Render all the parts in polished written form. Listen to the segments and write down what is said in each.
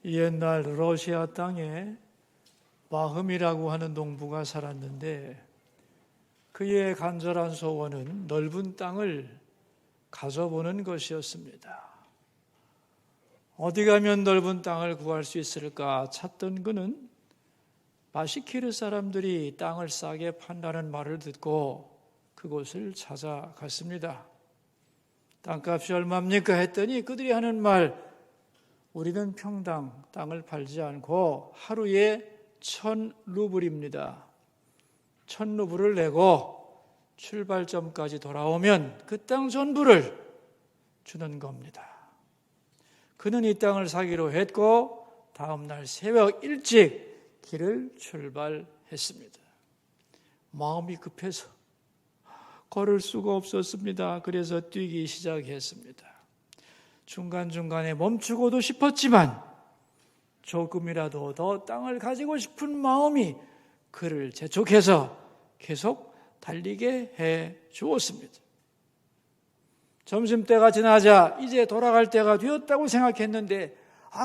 옛날 러시아 땅에 바흠이라고 하는 농부가 살았는데 그의 간절한 소원은 넓은 땅을 가져보는 것이었습니다. 어디 가면 넓은 땅을 구할 수 있을까 찾던 그는 바시키르 사람들이 땅을 싸게 판다는 말을 듣고 그곳을 찾아갔습니다. 땅값이 얼마입니까? 했더니 그들이 하는 말, 우리는 평당 땅을 팔지 않고 하루에 1,000루블입니다. 1,000루블을 내고 출발점까지 돌아오면 그 땅 전부를 주는 겁니다. 그는 이 땅을 사기로 했고 다음 날 새벽 일찍 길을 출발했습니다. 마음이 급해서 걸을 수가 없었습니다. 그래서 뛰기 시작했습니다. 중간중간에 멈추고도 싶었지만 조금이라도 더 땅을 가지고 싶은 마음이 그를 재촉해서 계속 달리게 해 주었습니다. 점심때가 지나자 이제 돌아갈 때가 되었다고 생각했는데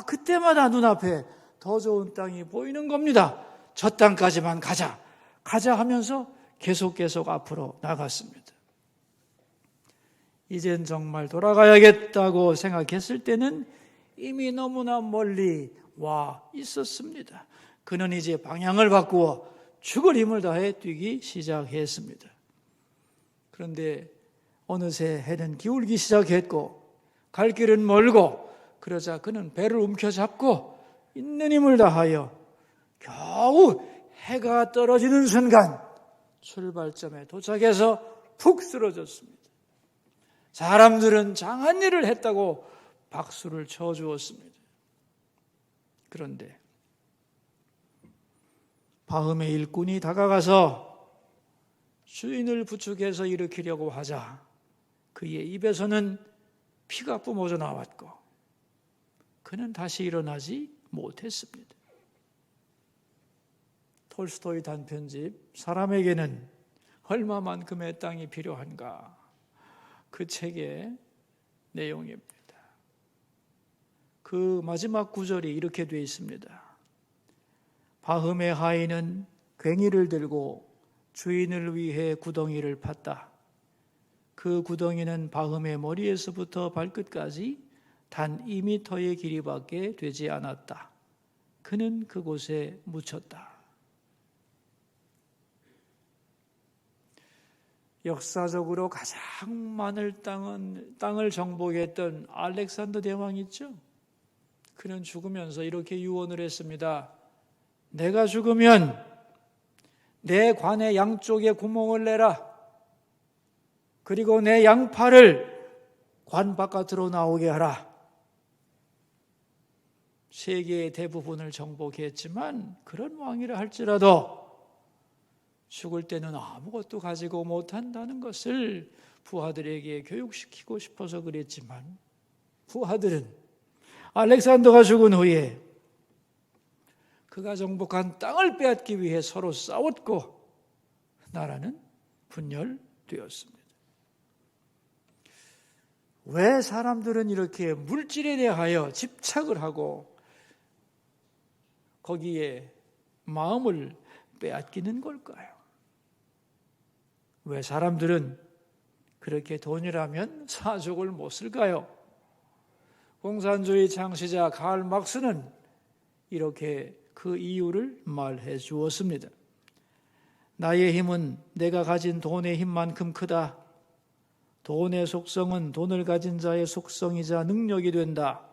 그때마다 눈앞에 더 좋은 땅이 보이는 겁니다. 저 땅까지만 가자 하면서 계속 앞으로 나갔습니다. 이젠 정말 돌아가야겠다고 생각했을 때는 이미 너무나 멀리 와 있었습니다. 그는 이제 방향을 바꾸어 죽을 힘을 다해 뛰기 시작했습니다. 그런데 어느새 해는 기울기 시작했고 갈 길은 멀고 그러자 그는 배를 움켜잡고 있는 힘을 다하여 겨우 해가 떨어지는 순간 출발점에 도착해서 푹 쓰러졌습니다. 사람들은 장한 일을 했다고 박수를 쳐주었습니다. 그런데 바흠의 일꾼이 다가가서 주인을 부축해서 일으키려고 하자 그의 입에서는 피가 뿜어져 나왔고 그는 다시 일어나지 못했습니다. 톨스토이 단편집 사람에게는 얼마만큼의 땅이 필요한가, 그 책의 내용입니다. 그 마지막 구절이 이렇게 되어 있습니다. 바흠의 하인은 괭이를 들고 주인을 위해 구덩이를 팠다. 그 구덩이는 바흠의 머리에서부터 발끝까지 단 2미터의 길이밖에 되지 않았다. 그는 그곳에 묻혔다. 역사적으로 가장 많은 땅을 정복했던 알렉산더 대왕 있죠? 그는 죽으면서 이렇게 유언을 했습니다. 내가 죽으면 내 관의 양쪽에 구멍을 내라. 그리고 내 양팔을 관 바깥으로 나오게 하라. 세계의 대부분을 정복했지만 그런 왕이라 할지라도 죽을 때는 아무것도 가지고 못한다는 것을 부하들에게 교육시키고 싶어서 그랬지만 부하들은 알렉산더가 죽은 후에 그가 정복한 땅을 빼앗기 위해 서로 싸웠고 나라는 분열되었습니다. 왜 사람들은 이렇게 물질에 대하여 집착을 하고 거기에 마음을 빼앗기는 걸까요? 왜 사람들은 그렇게 돈이라면 사족을 못 쓸까요? 공산주의 창시자 karl 막스는 이렇게 그 이유를 말해 주었습니다. 나의 힘은 내가 가진 돈의 힘만큼 크다. 돈의 속성은 돈을 가진 자의 속성이자 능력이 된다.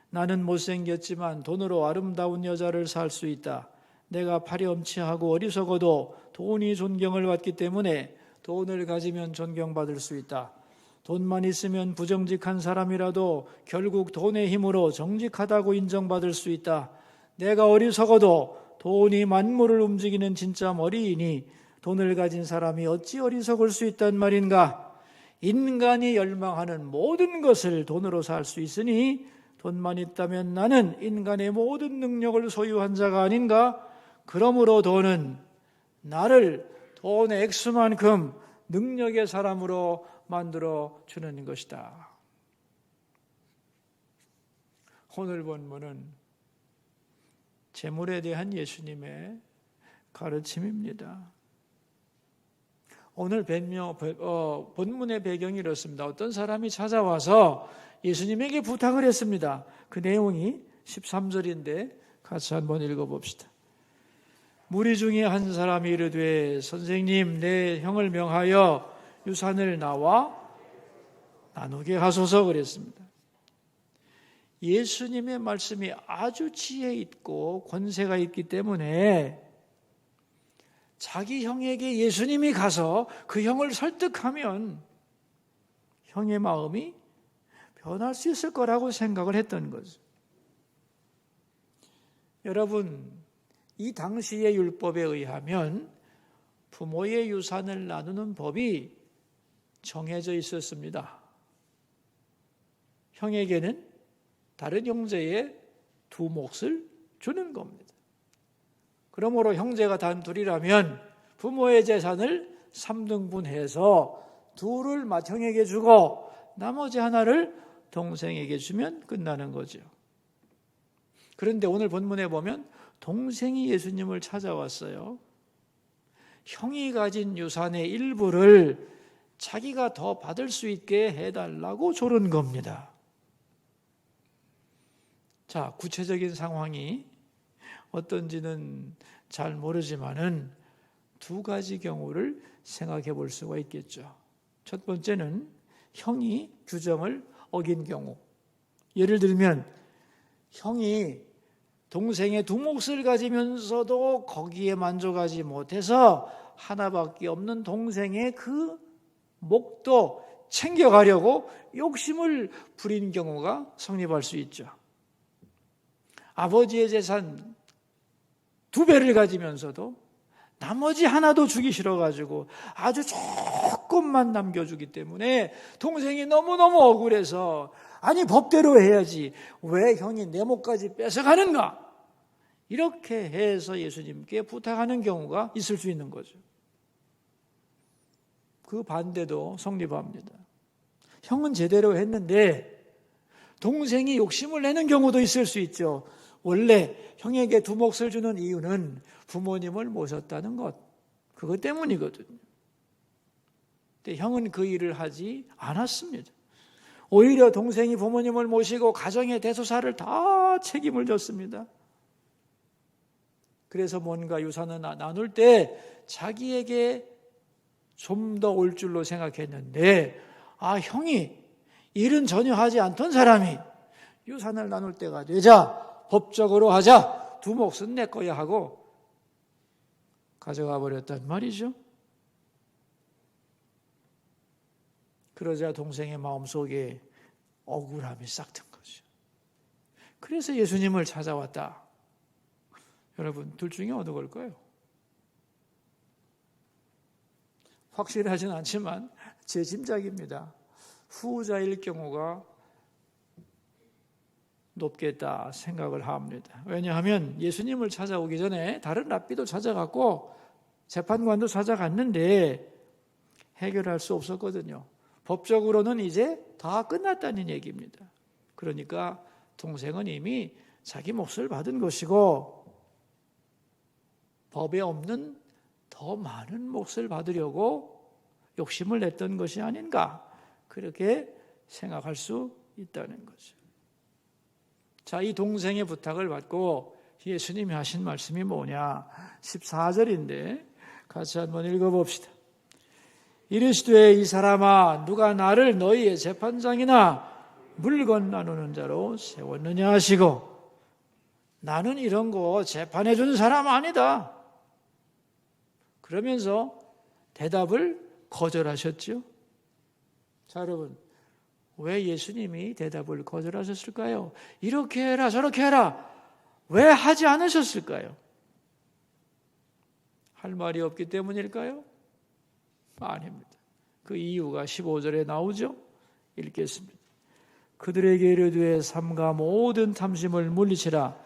나는 못생겼지만 돈으로 아름다운 여자를 살 수 있다. 내가 파렴치하고 어리석어도 돈이 존경을 받기 때문에 돈을 가지면 존경받을 수 있다. 돈만 있으면 부정직한 사람이라도 결국 돈의 힘으로 정직하다고 인정받을 수 있다. 내가 어리석어도 돈이 만물을 움직이는 진짜 머리이니 돈을 가진 사람이 어찌 어리석을 수 있단 말인가? 인간이 열망하는 모든 것을 돈으로 살 수 있으니 돈만 있다면 나는 인간의 모든 능력을 소유한 자가 아닌가? 그러므로 돈은 나를 돈의 액수만큼 능력의 사람으로 만들어 주는 것이다. 오늘 본문은 재물에 대한 예수님의 가르침입니다. 오늘 본문의 배경이 이렇습니다. 어떤 사람이 찾아와서 예수님에게 부탁을 했습니다. 그 내용이 13절인데 같이 한번 읽어봅시다. 무리 중에 한 사람이 이르되 선생님 내 형을 명하여 유산을 나와 나누게 하소서 그랬습니다. 예수님의 말씀이 아주 지혜 있고 권세가 있기 때문에 자기 형에게 예수님이 가서 그 형을 설득하면 형의 마음이 변할 수 있을 거라고 생각을 했던 거죠. 여러분, 이 당시의 율법에 의하면 부모의 유산을 나누는 법이 정해져 있었습니다. 형에게는 다른 형제의 두 몫을 주는 겁니다. 그러므로 형제가 단 둘이라면 부모의 재산을 3등분해서 둘을 맏형에게 주고 나머지 하나를 동생에게 주면 끝나는 거죠. 그런데 오늘 본문에 보면 동생이 예수님을 찾아왔어요. 형이 가진 유산의 일부를 자기가 더 받을 수 있게 해달라고 조른 겁니다. 자, 구체적인 상황이 어떤지는 잘 모르지만은 두 가지 경우를 생각해 볼 수가 있겠죠. 첫 번째는 형이 규정을 어긴 경우. 예를 들면 형이 동생의 두 몫을 가지면서도 거기에 만족하지 못해서 하나밖에 없는 동생의 그 몫도 챙겨가려고 욕심을 부린 경우가 성립할 수 있죠. 아버지의 재산 2배를 가지면서도 나머지 하나도 주기 싫어가지고 아주 조금만 남겨주기 때문에 동생이 너무너무 억울해서 아니 법대로 해야지 왜 형이 내 몫까지 뺏어가는가? 이렇게 해서 예수님께 부탁하는 경우가 있을 수 있는 거죠. 그 반대도 성립합니다. 형은 제대로 했는데 동생이 욕심을 내는 경우도 있을 수 있죠. 원래 형에게 두 몫을 주는 이유는 부모님을 모셨다는 것, 그것 때문이거든요. 근데 형은 그 일을 하지 않았습니다. 오히려 동생이 부모님을 모시고 가정의 대소사를 다 책임을 졌습니다. 그래서 뭔가 유산을 나눌 때 자기에게 좀 더 올 줄로 생각했는데 형이 일은 전혀 하지 않던 사람이 유산을 나눌 때가 되자 법적으로 하자, 두 몫은 내 거야 하고 가져가 버렸단 말이죠. 그러자 동생의 마음속에 억울함이 싹 든 거죠. 그래서 예수님을 찾아왔다. 여러분, 둘 중에 어느 걸까요? 확실하진 않지만 제 짐작입니다. 후자일 경우가 높겠다 생각을 합니다. 왜냐하면 예수님을 찾아오기 전에 다른 랍비도 찾아갔고 재판관도 찾아갔는데 해결할 수 없었거든요. 법적으로는 이제 다 끝났다는 얘기입니다. 그러니까 동생은 이미 자기 몫을 받은 것이고 법에 없는 더 많은 몫을 받으려고 욕심을 냈던 것이 아닌가, 그렇게 생각할 수 있다는 거죠. 자, 이 동생의 부탁을 받고 예수님이 하신 말씀이 뭐냐? 14절인데 같이 한번 읽어봅시다. 이르시되 이 사람아 누가 나를 너희의 재판장이나 물건 나누는 자로 세웠느냐 하시고, 나는 이런 거 재판해 준 사람 아니다. 그러면서 대답을 거절하셨죠. 자, 여러분, 왜 예수님이 대답을 거절하셨을까요? 이렇게 해라 저렇게 해라 왜 하지 않으셨을까요? 할 말이 없기 때문일까요? 아닙니다. 그 이유가 15절에 나오죠. 읽겠습니다. 그들에게 이르되 삼가 모든 탐심을 물리치라.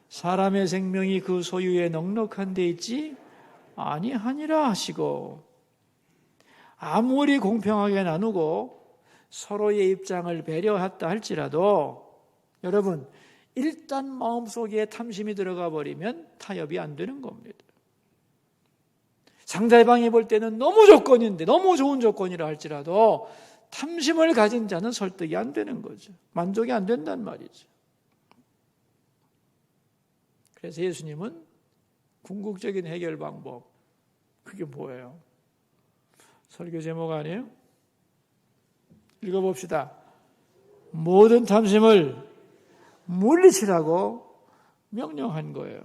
사람의 생명이 그 소유에 넉넉한 데 있지 아니하니라 하시고, 아무리 공평하게 나누고 서로의 입장을 배려했다 할지라도 여러분, 일단 마음속에 탐심이 들어가 버리면 타협이 안 되는 겁니다. 상대방이 볼 때는 너무 조건인데, 너무 좋은 조건이라 할지라도 탐심을 가진 자는 설득이 안 되는 거죠. 만족이 안 된단 말이죠. 그래서 예수님은 궁극적인 해결 방법, 그게 뭐예요? 설교 제목 아니에요? 읽어봅시다. 모든 탐심을 물리치라고 명령한 거예요.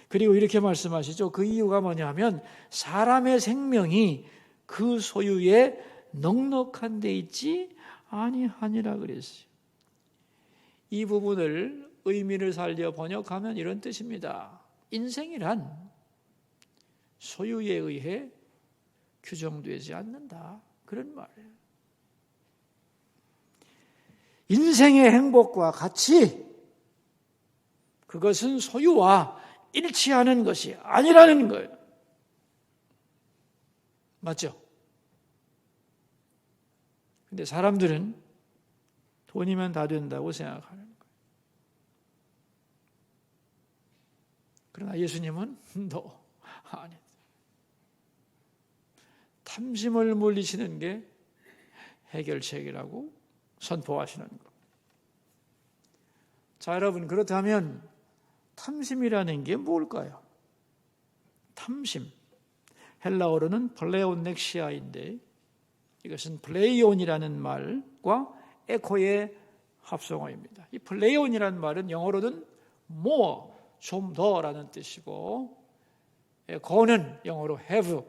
그리고 이렇게 말씀하시죠. 그 이유가 뭐냐면 사람의 생명이 그 소유에 넉넉한 데 있지 아니하니라 그랬어요. 이 부분을 의미를 살려 번역하면 이런 뜻입니다. 인생이란 소유에 의해 규정되지 않는다. 그런 말이에요. 인생의 행복과 가치, 그것은 소유와 일치하는 것이 아니라는 거예요. 맞죠? 근데 사람들은 돈이면 다 된다고 생각하는 거예요. 그러나 예수님은 아니. 탐심을 물리치는 게 해결책이라고 선포하시는 것. 자, 여러분, 그렇다면 탐심이라는 게 뭘까요? 탐심, 헬라어로는 플레오넥시아인데 이것은 플레이온이라는 말과 에코의 합성어입니다. 이 플레이온이라는 말은 영어로는 more, 좀 더라는 뜻이고, 에코는 영어로 have,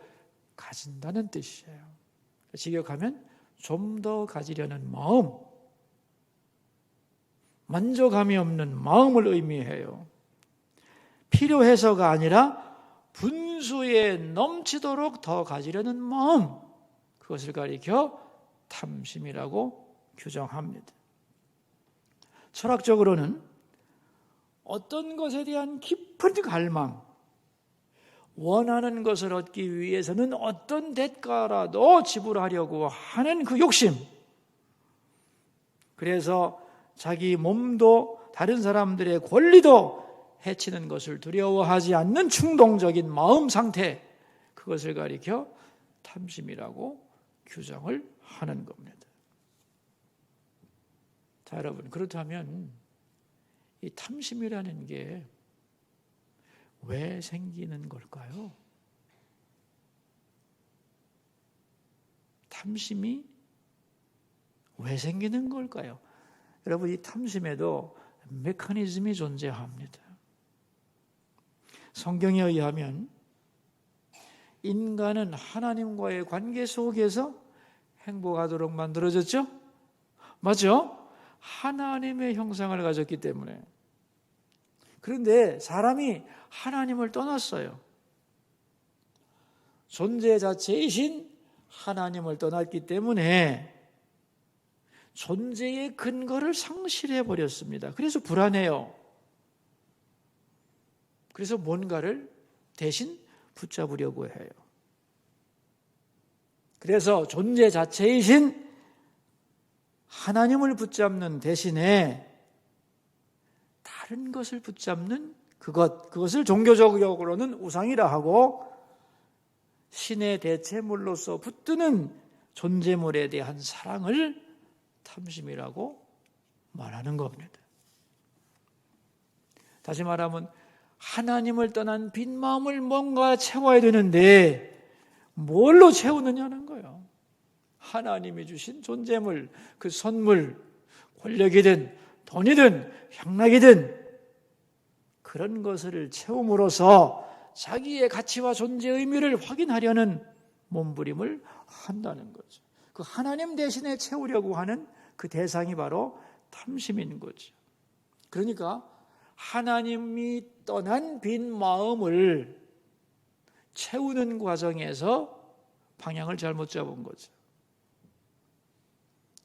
가진다는 뜻이에요. 직역하면 좀 더 가지려는 마음, 만족함이 없는 마음을 의미해요. 필요해서가 아니라 분수에 넘치도록 더 가지려는 마음, 그것을 가리켜 탐심이라고 규정합니다. 철학적으로는 어떤 것에 대한 깊은 갈망, 원하는 것을 얻기 위해서는 어떤 대가라도 지불하려고 하는 그 욕심, 그래서 자기 몸도 다른 사람들의 권리도 해치는 것을 두려워하지 않는 충동적인 마음 상태, 그것을 가리켜 탐심이라고 규정을 하는 겁니다. 자, 여러분, 그렇다면 이 탐심이라는 게 왜 생기는 걸까요? 탐심이 왜 생기는 걸까요? 여러분, 이 탐심에도 메커니즘이 존재합니다. 성경에 의하면 인간은 하나님과의 관계 속에서 행복하도록 만들어졌죠? 맞죠? 하나님의 형상을 가졌기 때문에. 그런데 사람이 하나님을 떠났어요. 존재 자체이신 하나님을 떠났기 때문에 존재의 근거를 상실해 버렸습니다. 그래서 불안해요. 그래서 뭔가를 대신 붙잡으려고 해요. 그래서 존재 자체이신 하나님을 붙잡는 대신에 다른 것을 붙잡는 그것을 종교적으로는 우상이라 하고 신의 대체물로서 붙드는 존재물에 대한 사랑을 탐심이라고 말하는 겁니다. 다시 말하면 하나님을 떠난 빈 마음을 뭔가 채워야 되는데 뭘로 채우느냐는 거예요. 하나님이 주신 존재물, 그 선물, 권력이든 돈이든 향락이든 그런 것을 채움으로써 자기의 가치와 존재 의미를 확인하려는 몸부림을 한다는 거죠. 그 하나님 대신에 채우려고 하는 그 대상이 바로 탐심인 거죠. 그러니까 하나님이 떠난 빈 마음을 채우는 과정에서 방향을 잘못 잡은 거죠.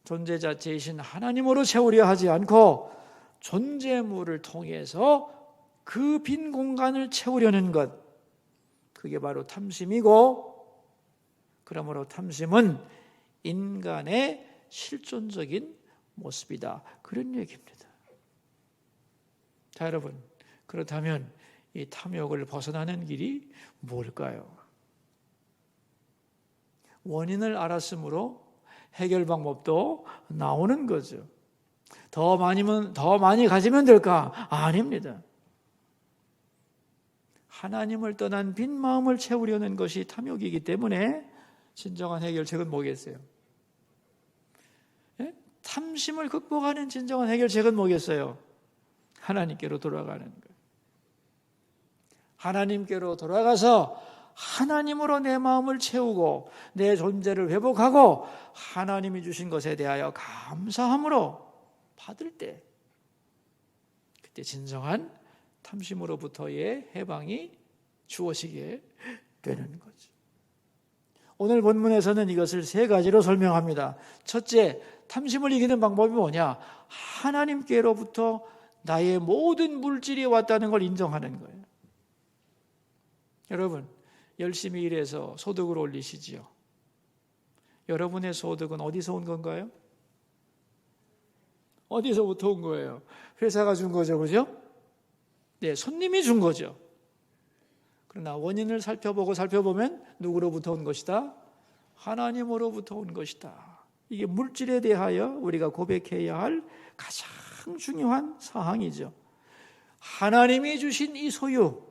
존재 자체이신 하나님으로 채우려 하지 않고 존재물을 통해서 그 빈 공간을 채우려는 것, 그게 바로 탐심이고, 그러므로 탐심은 인간의 실존적인 모습이다, 그런 얘기입니다. 자, 여러분, 그렇다면 이 탐욕을 벗어나는 길이 뭘까요? 원인을 알았으므로 해결 방법도 나오는 거죠. 더 많이 가지면 될까? 아닙니다. 하나님을 떠난 빈 마음을 채우려는 것이 탐욕이기 때문에 진정한 해결책은 뭐겠어요? 예? 탐심을 극복하는 진정한 해결책은 뭐겠어요? 하나님께로 돌아가는 거예요. 하나님께로 돌아가서 하나님으로 내 마음을 채우고 내 존재를 회복하고 하나님이 주신 것에 대하여 감사함으로 받을 때, 그때 진정한 탐심으로부터의 해방이 주어지게 되는 거죠. 오늘 본문에서는 이것을 세 가지로 설명합니다. 첫째, 탐심을 이기는 방법이 뭐냐? 하나님께로부터 나의 모든 물질이 왔다는 걸 인정하는 거예요. 여러분, 열심히 일해서 소득을 올리시지요. 여러분의 소득은 어디서 온 건가요? 어디서부터 온 거예요? 회사가 준 거죠, 그죠? 네, 손님이 준 거죠. 그러나 원인을 살펴보면 누구로부터 온 것이다? 하나님으로부터 온 것이다. 이게 물질에 대하여 우리가 고백해야 할 가장 중요한 사항이죠. 하나님이 주신 이 소유,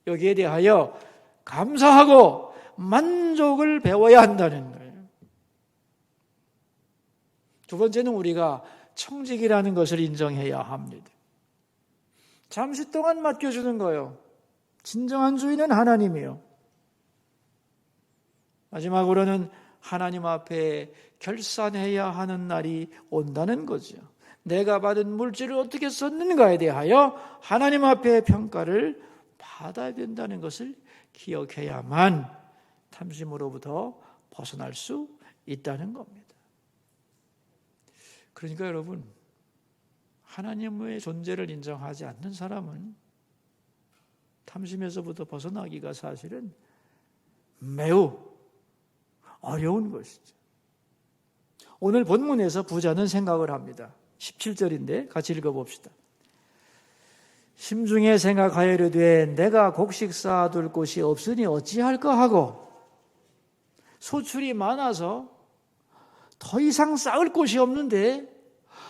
여기에 대하여 감사하고 만족을 배워야 한다는 거예요. 두 번째는 우리가 청직이라는 것을 인정해야 합니다. 잠시 동안 맡겨주는 거예요. 진정한 주인은 하나님이요. 마지막으로는 하나님 앞에 결산해야 하는 날이 온다는 거죠. 내가 받은 물질을 어떻게 썼는가에 대하여 하나님 앞에 평가를 받아야 된다는 것을 기억해야만 탐심으로부터 벗어날 수 있다는 겁니다. 그러니까 여러분, 하나님의 존재를 인정하지 않는 사람은 탐심에서부터 벗어나기가 사실은 매우 어려운 것이죠. 오늘 본문에서 부자는 생각을 합니다. 17절인데 같이 읽어봅시다. 심중에 생각하여르되 내가 곡식 쌓아둘 곳이 없으니 어찌할까 하고 소출이 많아서 더 이상 쌓을 곳이 없는데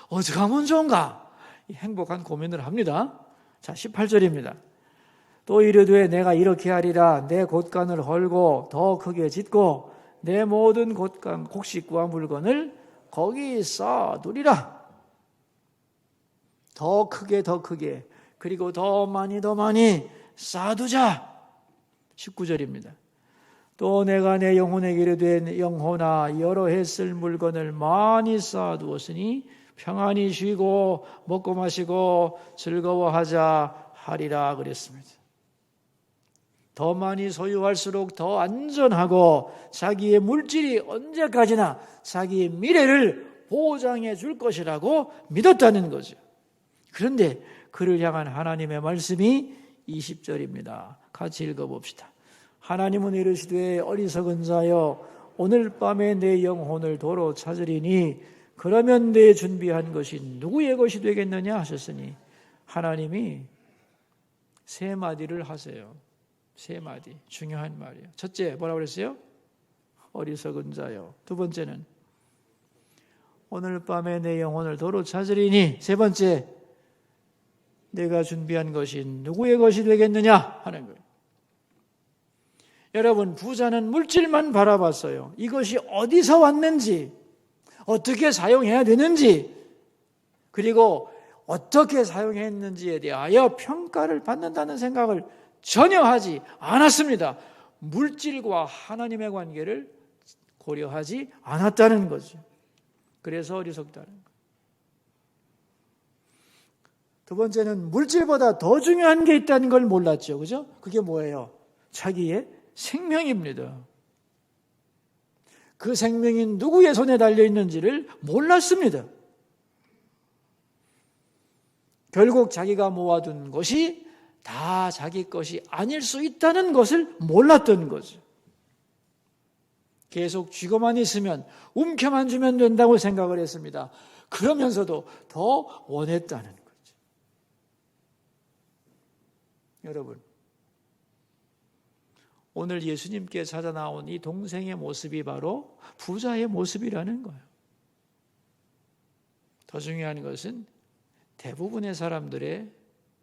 어떻게 하면 좋은가? 행복한 고민을 합니다. 자, 18절입니다. 또 이르되 내가 이렇게 하리라. 내 곳간을 헐고 더 크게 짓고 내 모든 곳간 곡식과 물건을 거기 쌓아두리라. 더 크게 그리고 더 많이 쌓아두자. 19절입니다. 또 내가 내 영혼에게 이르되 영혼아 여러 해 쓸 물건을 많이 쌓아두었으니 평안히 쉬고 먹고 마시고 즐거워하자 하리라 그랬습니다. 더 많이 소유할수록 더 안전하고 자기의 물질이 언제까지나 자기의 미래를 보장해 줄 것이라고 믿었다는 거죠. 그런데 그를 향한 하나님의 말씀이 20절입니다. 같이 읽어봅시다. 하나님은 이르시되 어리석은 자여 오늘 밤에 내 영혼을 도로 찾으리니 그러면 내 준비한 것이 누구의 것이 되겠느냐 하셨으니 하나님이 세 마디를 하세요. 세 마디, 중요한 말이에요. 첫째, 뭐라고 그랬어요? 어리석은 자요. 두 번째는 오늘 밤에 내 영혼을 도로 찾으리니. 세 번째, 내가 준비한 것이 누구의 것이 되겠느냐 하는 거예요. 여러분, 부자는 물질만 바라봤어요. 이것이 어디서 왔는지, 어떻게 사용해야 되는지, 그리고 어떻게 사용했는지에 대하여 평가를 받는다는 생각을 전혀 하지 않았습니다. 물질과 하나님의 관계를 고려하지 않았다는 거죠. 그래서 어리석다는 거예요. 두 번째는 물질보다 더 중요한 게 있다는 걸 몰랐죠. 그죠? 그게 뭐예요? 자기의 생명입니다. 그 생명이 누구의 손에 달려 있는지를 몰랐습니다. 결국 자기가 모아둔 것이 다 자기 것이 아닐 수 있다는 것을 몰랐던 거죠. 계속 쥐고만 있으면, 움켜만 주면 된다고 생각을 했습니다. 그러면서도 더 원했다는 거죠. 여러분, 오늘 예수님께 찾아 나온 이 동생의 모습이 바로 부자의 모습이라는 거예요. 더 중요한 것은 대부분의 사람들의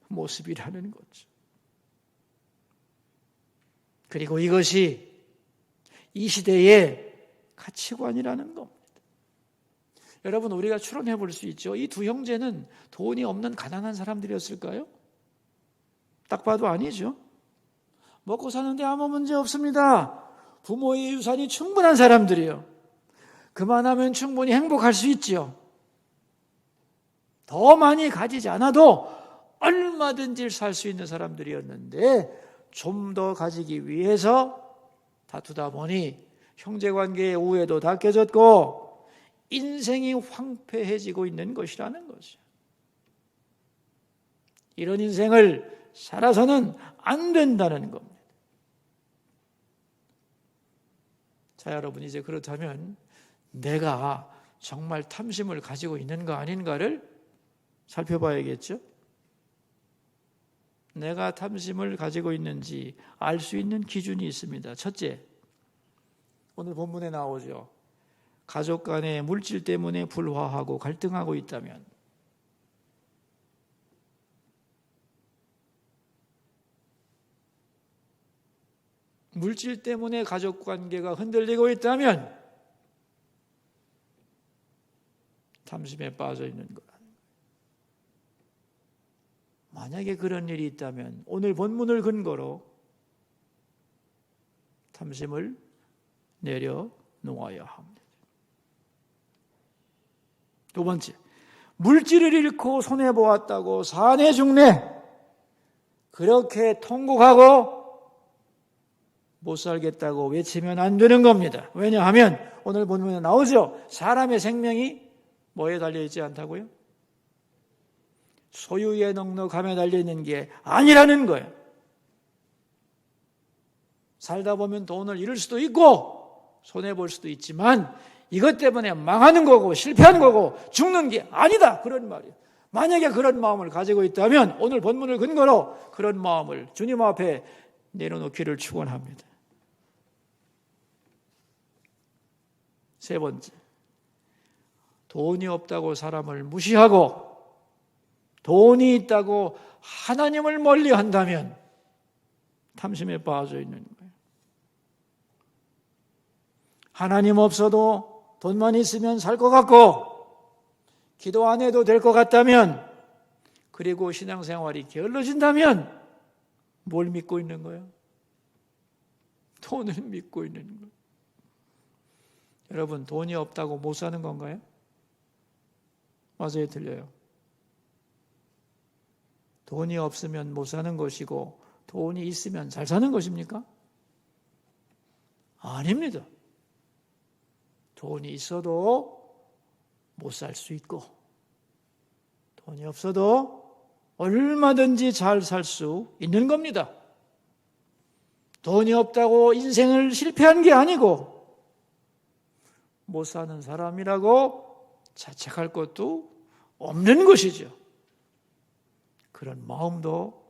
모습이라는 거죠. 그리고 이것이 이 시대의 가치관이라는 겁니다. 여러분, 우리가 추론해 볼 수 있죠. 이 두 형제는 돈이 없는 가난한 사람들이었을까요? 딱 봐도 아니죠. 먹고 사는데 아무 문제 없습니다. 부모의 유산이 충분한 사람들이요. 그만하면 충분히 행복할 수 있죠. 더 많이 가지지 않아도 얼마든지 살 수 있는 사람들이었는데 좀 더 가지기 위해서 다투다 보니 형제관계의 우애도 다 깨졌고 인생이 황폐해지고 있는 것이라는 거죠. 이런 인생을 살아서는 안 된다는 겁니다. 자, 여러분, 이제 그렇다면 내가 정말 탐심을 가지고 있는가 아닌가를 살펴봐야겠죠? 내가 탐심을 가지고 있는지 알 수 있는 기준이 있습니다. 첫째, 오늘 본문에 나오죠. 가족 간에 물질 때문에 불화하고 갈등하고 있다면 물질 때문에 가족 관계가 흔들리고 있다면 탐심에 빠져 있는 거라. 만약에 그런 일이 있다면 오늘 본문을 근거로 탐심을 내려놓아야 합니다. 두 번째, 물질을 잃고 손해보았다고 사내 중내 그렇게 통곡하고 못 살겠다고 외치면 안 되는 겁니다. 왜냐하면 오늘 본문에 나오죠. 사람의 생명이 뭐에 달려있지 않다고요? 소유의 넉넉함에 달려있는 게 아니라는 거예요. 살다 보면 돈을 잃을 수도 있고 손해볼 수도 있지만 이것 때문에 망하는 거고 실패하는 거고 죽는 게 아니다, 그런 말이에요. 만약에 그런 마음을 가지고 있다면 오늘 본문을 근거로 그런 마음을 주님 앞에 내려놓기를 축원합니다. 세 번째, 돈이 없다고 사람을 무시하고 돈이 있다고 하나님을 멀리한다면 탐심에 빠져 있는 거예요. 하나님 없어도 돈만 있으면 살 것 같고 기도 안 해도 될 것 같다면, 그리고 신앙생활이 게을러진다면 뭘 믿고 있는 거예요? 돈을 믿고 있는 거예요. 여러분, 돈이 없다고 못 사는 건가요? 맞아요, 틀려요? 돈이 없으면 못 사는 것이고 돈이 있으면 잘 사는 것입니까? 아닙니다. 돈이 있어도 못 살 수 있고 돈이 없어도 얼마든지 잘 살 수 있는 겁니다. 돈이 없다고 인생을 실패한 게 아니고 못 사는 사람이라고 자책할 것도 없는 것이죠. 그런 마음도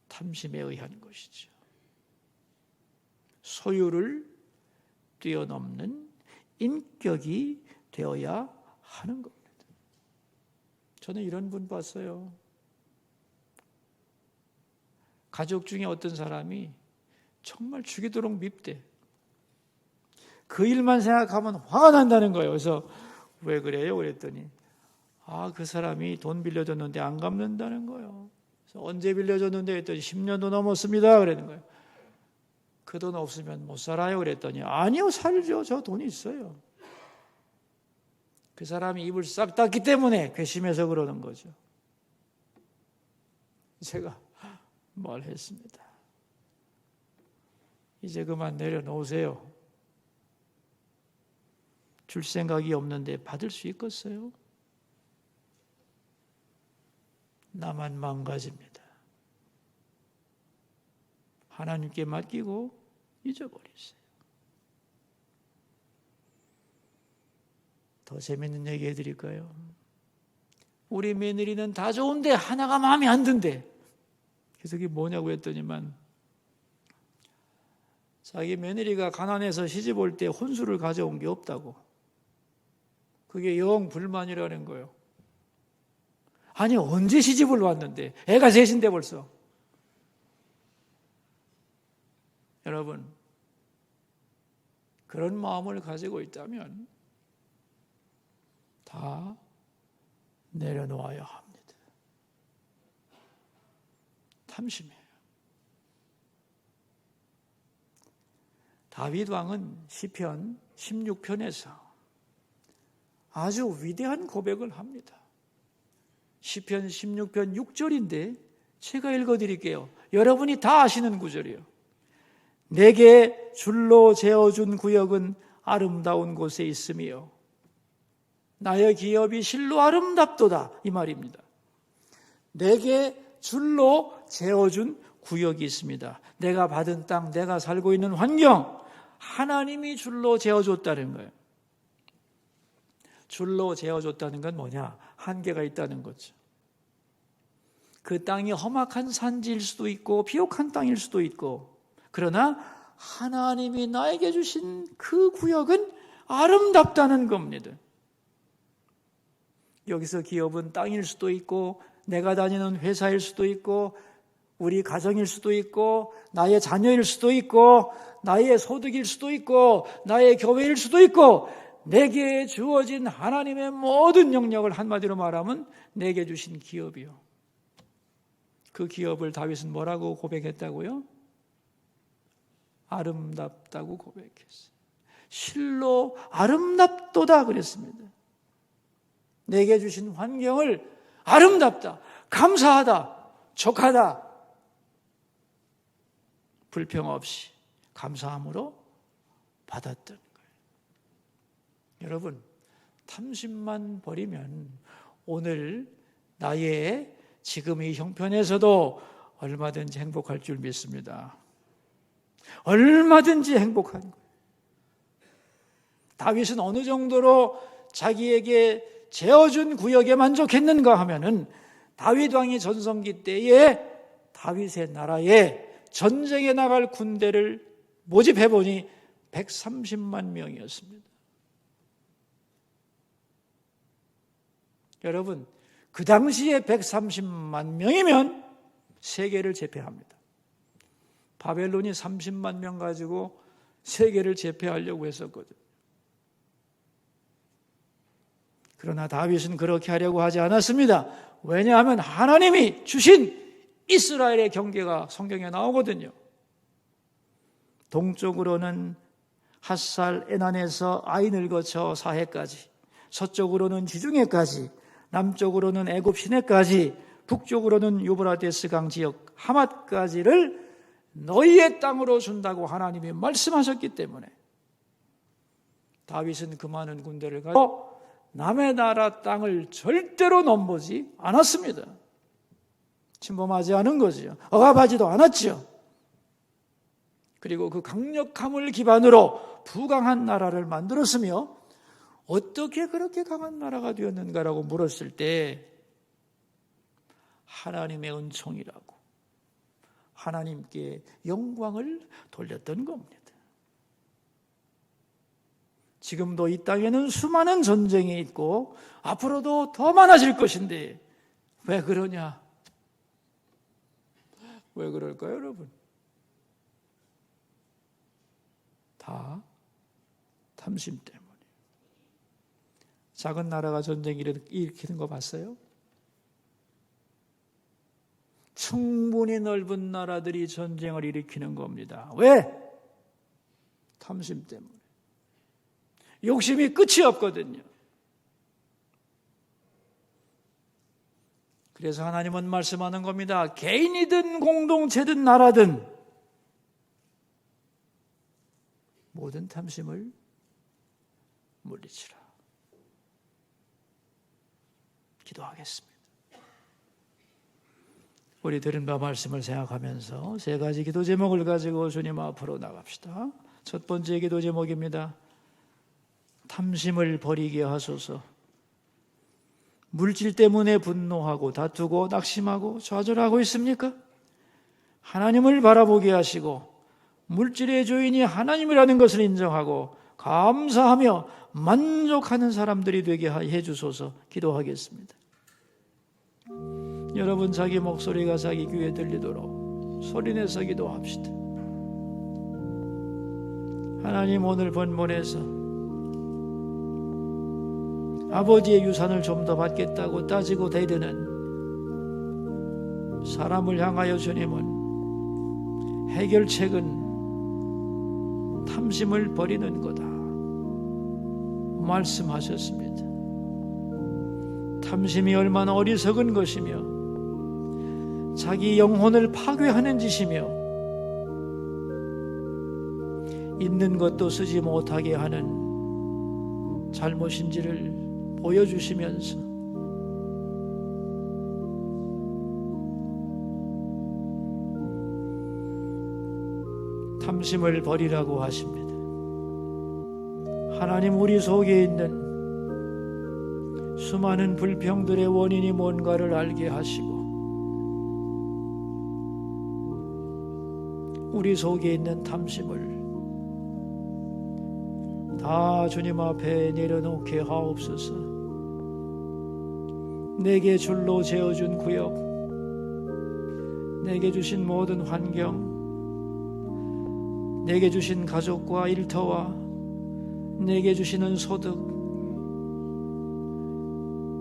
탐심에 의한 것이죠. 소유를 뛰어넘는 인격이 되어야 하는 겁니다. 저는 이런 분 봤어요. 가족 중에 어떤 사람이 정말 죽이도록 밉대. 그 일만 생각하면 화가 난다는 거예요. 그래서 왜 그래요? 그랬더니 그 사람이 돈 빌려줬는데 안 갚는다는 거예요. 그래서 언제 빌려줬는데 했더니 10년도 넘었습니다. 그러는 거예요. 그 돈 없으면 못 살아요. 그랬더니 아니요, 살죠. 저 돈이 있어요. 그 사람이 입을 싹 닫기 때문에 괘씸해서 그러는 거죠. 제가 말했습니다. 이제 그만 내려놓으세요. 줄 생각이 없는데 받을 수 있겠어요? 나만 망가집니다. 하나님께 맡기고 잊어버리세요. 더 재밌는 얘기 해드릴까요? 우리 며느리는 다 좋은데 하나가 마음에 안 든대. 그래서 그게 뭐냐고 했더니만 자기 며느리가 가난해서 시집 올 때 혼수를 가져온 게 없다고. 그게 영 불만이라는 거예요. 아니 언제 시집을 왔는데 애가 셋인데 벌써. 여러분 그런 마음을 가지고 있다면 다 내려놓아야 합니다. 탐심이에요. 다윗 왕은 시편 16편에서 아주 위대한 고백을 합니다. 시편 16편 6절인데 제가 읽어드릴게요. 여러분이 다 아시는 구절이에요. 내게 줄로 재어준 구역은 아름다운 곳에 있으며 나의 기업이 실로 아름답도다 이 말입니다. 내게 줄로 재어준 구역이 있습니다. 내가 받은 땅, 내가 살고 있는 환경, 하나님이 줄로 재어줬다는 거예요. 줄로 재어줬다는 건 뭐냐? 한계가 있다는 거죠. 그 땅이 험악한 산지일 수도 있고 비옥한 땅일 수도 있고, 그러나 하나님이 나에게 주신 그 구역은 아름답다는 겁니다. 여기서 기업은 땅일 수도 있고 내가 다니는 회사일 수도 있고 우리 가정일 수도 있고 나의 자녀일 수도 있고 나의 소득일 수도 있고 나의 교회일 수도 있고 내게 주어진 하나님의 모든 영역을 한마디로 말하면 내게 주신 기업이요. 그 기업을 다윗은 뭐라고 고백했다고요? 아름답다고 고백했어요. 실로 아름답도다 그랬습니다. 내게 주신 환경을 아름답다, 감사하다, 족하다, 불평 없이 감사함으로 받았던 거예요. 여러분, 탐심만 버리면 오늘 나의 지금 이 형편에서도 얼마든지 행복할 줄 믿습니다. 얼마든지 행복한 거예요. 다윗은 어느 정도로 자기에게 재어준 구역에 만족했는가 하면은 다윗 왕이 전성기 때에 다윗의 나라에 전쟁에 나갈 군대를 모집해 보니 130만 명이었습니다. 여러분, 그 당시에 130만 명이면 세계를 제패합니다. 바벨론이 30만 명 가지고 세계를 제패하려고 했었거든요. 그러나 다윗은 그렇게 하려고 하지 않았습니다. 왜냐하면 하나님이 주신 이스라엘의 경계가 성경에 나오거든요. 동쪽으로는 핫살 에난에서 아인을 거쳐 사해까지, 서쪽으로는 지중해까지, 남쪽으로는 애굽 시내까지, 북쪽으로는 유브라데스 강 지역 하맛까지를 너희의 땅으로 준다고 하나님이 말씀하셨기 때문에 다윗은 그 많은 군대를 가지고 남의 나라 땅을 절대로 넘보지 않았습니다. 침범하지 않은 거죠. 억압하지도 않았죠. 그리고 그 강력함을 기반으로 부강한 나라를 만들었으며 어떻게 그렇게 강한 나라가 되었는가라고 물었을 때 하나님의 은총이라고 하나님께 영광을 돌렸던 겁니다. 지금도 이 땅에는 수많은 전쟁이 있고 앞으로도 더 많아질 것인데 왜 그러냐? 왜 그럴까요, 여러분? 다 탐심 때문에. 작은 나라가 전쟁 일으키는 거 봤어요? 충분히 넓은 나라들이 전쟁을 일으키는 겁니다. 왜? 탐심 때문에. 욕심이 끝이 없거든요. 그래서 하나님은 말씀하는 겁니다. 개인이든 공동체든 나라든 모든 탐심을 물리치라. 기도하겠습니다. 우리 들은 바 말씀을 생각하면서 세 가지 기도 제목을 가지고 주님 앞으로 나갑시다. 첫 번째 기도 제목입니다. 탐심을 버리게 하소서. 물질 때문에 분노하고 다투고 낙심하고 좌절하고 있습니까? 하나님을 바라보게 하시고 물질의 주인이 하나님이라는 것을 인정하고 감사하며 만족하는 사람들이 되게 해 주소서. 기도하겠습니다. 여러분, 자기 목소리가 자기 귀에 들리도록 소리내서 기도합시다. 하나님, 오늘 본문에서 아버지의 유산을 좀 더 받겠다고 따지고 대드는 사람을 향하여 주님은 해결책은 탐심을 버리는 거다 말씀하셨습니다. 탐심이 얼마나 어리석은 것이며 자기 영혼을 파괴하는 짓이며 있는 것도 쓰지 못하게 하는 잘못인지를 보여주시면서 탐심을 버리라고 하십니다. 하나님, 우리 속에 있는 수많은 불평들의 원인이 뭔가를 알게 하시고 우리 속에 있는 탐심을 다 주님 앞에 내려놓게 하옵소서. 내게 줄로 재어준 구역, 내게 주신 모든 환경, 내게 주신 가족과 일터와 내게 주시는 소득,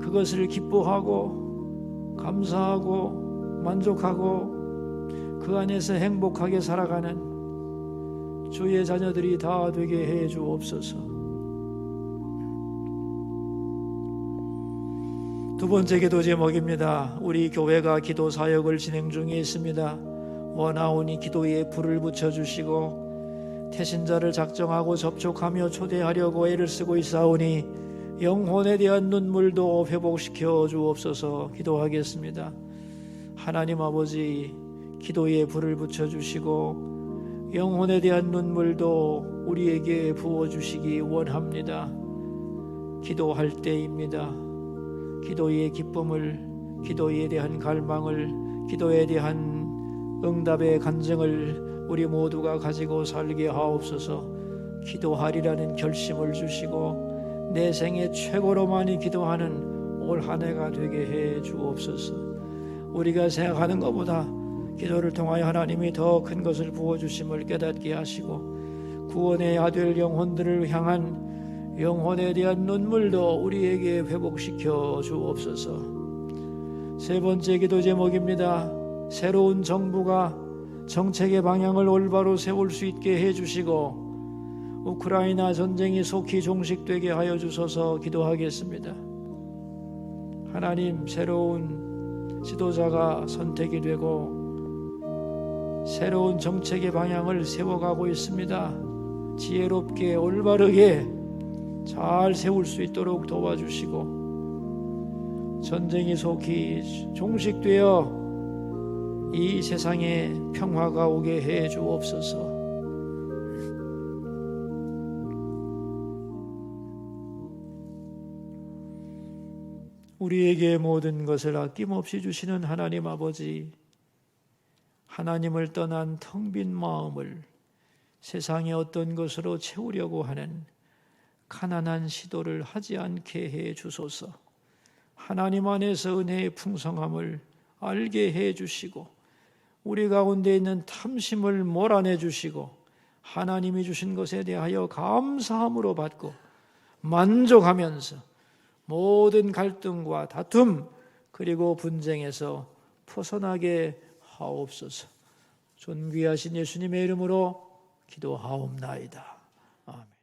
그것을 기뻐하고 감사하고 만족하고 그 안에서 행복하게 살아가는 주의 자녀들이 다 되게 해 주옵소서. 두 번째 기도 제목입니다. 우리 교회가 기도 사역을 진행 중에 있습니다. 원하오니 기도에 불을 붙여주시고 태신자를 작정하고 접촉하며 초대하려고 애를 쓰고 있사오니 영혼에 대한 눈물도 회복시켜 주옵소서. 기도하겠습니다. 하나님 아버지, 기도에 불을 붙여주시고 영혼에 대한 눈물도 우리에게 부어주시기 원합니다. 기도할 때입니다. 기도의 기쁨을, 기도에 대한 갈망을, 기도에 대한 응답의 간증을 우리 모두가 가지고 살게 하옵소서. 기도하리라는 결심을 주시고 내 생애 최고로 많이 기도하는 올 한 해가 되게 해 주옵소서. 우리가 생각하는 것보다 기도를 통하여 하나님이 더 큰 것을 부어주심을 깨닫게 하시고 구원의 아들 영혼들을 향한 영혼에 대한 눈물도 우리에게 회복시켜 주옵소서. 세 번째 기도 제목입니다. 새로운 정부가 정책의 방향을 올바로 세울 수 있게 해주시고 우크라이나 전쟁이 속히 종식되게 하여 주소서. 기도하겠습니다. 하나님, 새로운 지도자가 선택이 되고 새로운 정책의 방향을 세워가고 있습니다. 지혜롭게 올바르게 잘 세울 수 있도록 도와주시고 전쟁이 속히 종식되어 이 세상에 평화가 오게 해 주옵소서. 우리에게 모든 것을 아낌없이 주시는 하나님 아버지, 하나님을 떠난 텅 빈 마음을 세상의 어떤 것으로 채우려고 하는 가난한 시도를 하지 않게 해 주소서. 하나님 안에서 은혜의 풍성함을 알게 해 주시고 우리 가운데 있는 탐심을 몰아내 주시고 하나님이 주신 것에 대하여 감사함으로 받고 만족하면서 모든 갈등과 다툼 그리고 분쟁에서 벗어나게 하옵소서. 존귀하신 예수님의 이름으로 기도하옵나이다. 아멘.